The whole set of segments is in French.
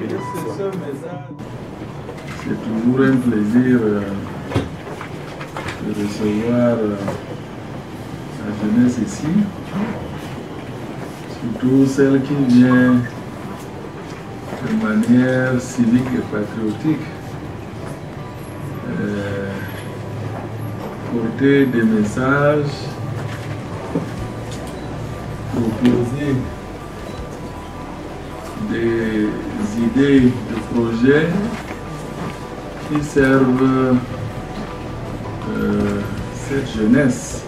bénéficiaires. C'est toujours un plaisir de recevoir la jeunesse ici, surtout celle qui vient de manière civique et patriotique porter des messages, proposer des idées de projets qui servent cette jeunesse.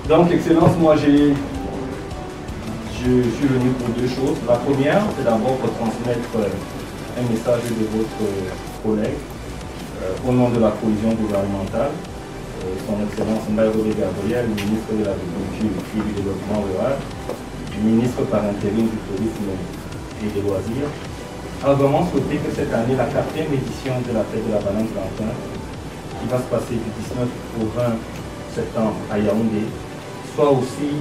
Donc, Excellence, moi je suis venu pour deux choses. La première, c'est d'abord pour transmettre un message de votre collègue au nom de la cohésion gouvernementale, son Excellence Mbaye Gabriel, ministre de l'Agriculture et du Développement rural, ministre par intérim du Tourisme et des Loisirs, a vraiment souhaité que cette année, la 4e édition de la fête de la banane plantain, qui va se passer du 19 au 20 septembre à Yaoundé, soit aussi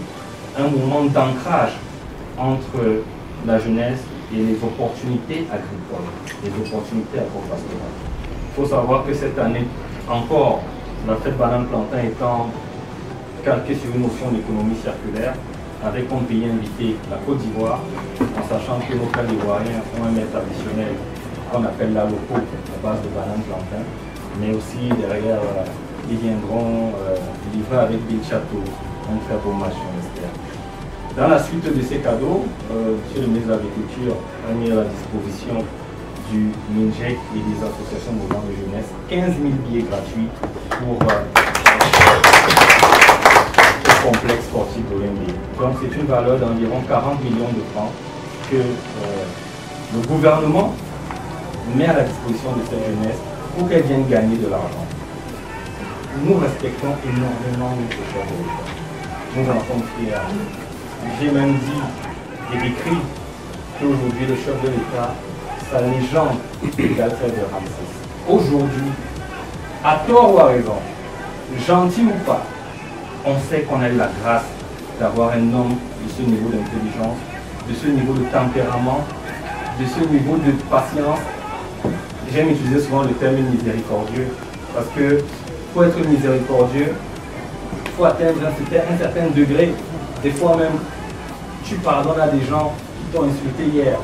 un moment d'ancrage entre la jeunesse et les opportunités agricoles, les opportunités agro-pastorales. Il faut savoir que cette année encore, la fête banane plantain étant calquée sur une notion d'économie circulaire, avec comme pays invité la Côte d'Ivoire, en sachant que nos frères ivoiriens ont un maître traditionnel qu'on appelle la loco, à base de banane plantain, mais aussi derrière, ils viendront livrer avec des châteaux, un très beau match, on espère. Dans la suite de ces cadeaux, M. le ministre de l'Agriculture a mis à la disposition du MINJEC et des associations mouvantes de jeunesse 15 000 billets gratuits pour complexe sportif de l'OMD. Donc c'est une valeur d'environ 40 millions de francs que le gouvernement met à la disposition de cette jeunesse pour qu'elle vienne gagner de l'argent. Nous respectons énormément notre chef de l'État. Nous en sommes fiers. J'ai même dit et écrit qu'aujourd'hui le chef de l'État, sa légende est d'Alfred de Ramsès. Aujourd'hui, à tort ou à raison, gentil ou pas, on sait qu'on a eu la grâce d'avoir un homme de ce niveau d'intelligence, de ce niveau de tempérament, de ce niveau de patience. J'aime utiliser souvent le terme miséricordieux, parce que pour être miséricordieux, il faut atteindre un certain degré. Des fois même, tu pardonnes à des gens qui t'ont insulté hier.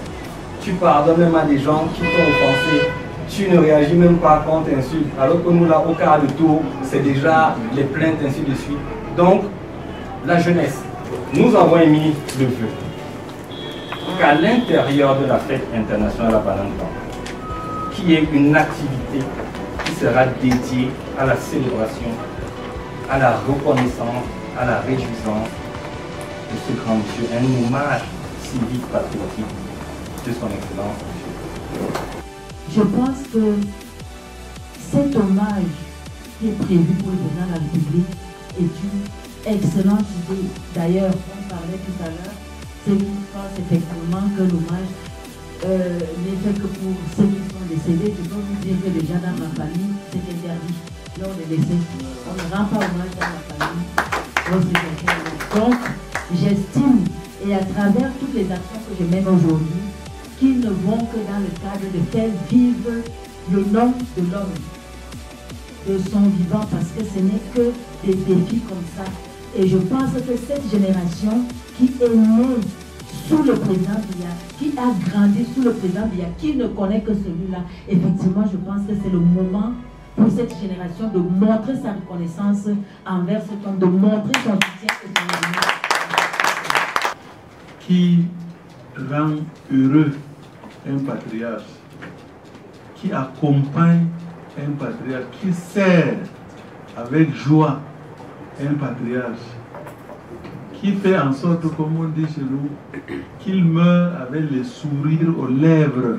Tu pardonnes même à des gens qui t'ont offensé. Tu ne réagis même pas quand on t'insulte. Alors que nous, là, au quart de tour, c'est déjà les plaintes, ainsi de suite. Donc, la jeunesse, nous avons émis le vœu qu'à l'intérieur de la fête internationale à banane plantain, qui est une activité qui sera dédiée à la célébration, à la reconnaissance, à la réjouissance de ce grand monsieur, un hommage civique patriotique de son excellence. Je pense que cet hommage qui est prévu pour le président de la République est une excellente idée. D'ailleurs, on parlait tout à l'heure, c'est une pense effectivement que l'hommage n'est fait que pour ceux qui sont décédés. Je peux vous dire que déjà dans ma famille, c'est interdit. Lors des décès, on ne rend pas hommage dans la famille. Donc, j'estime, et à travers toutes les actions que je mène aujourd'hui, qu'ils ne vont que dans le cadre de faire vivre le nom de l'homme, de son vivant, parce que ce n'est que des défis comme ça. Et je pense que cette génération qui est née sous le président Biya, qui a grandi sous le président Biya, qui ne connaît que celui-là, effectivement, je pense que c'est le moment pour cette génération de montrer sa reconnaissance envers cet homme, de montrer son soutien et son amour. Qui rend heureux un patriarche, qui accompagne un patriarche, qui sert avec joie un patriarche, qui fait en sorte, comme on dit chez nous, qu'il meurt avec le sourire aux lèvres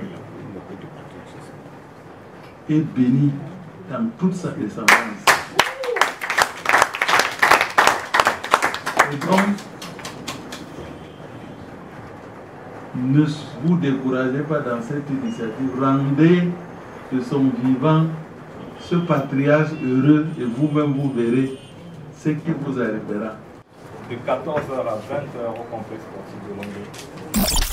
et béni dans toute sa descendance. Et donc, ne vous découragez pas dans cette initiative. Rendez de son vivant ce patriarche heureux et vous-même vous verrez ce qui vous arrivera. De 14h à 20h au complexe sportif de Londres.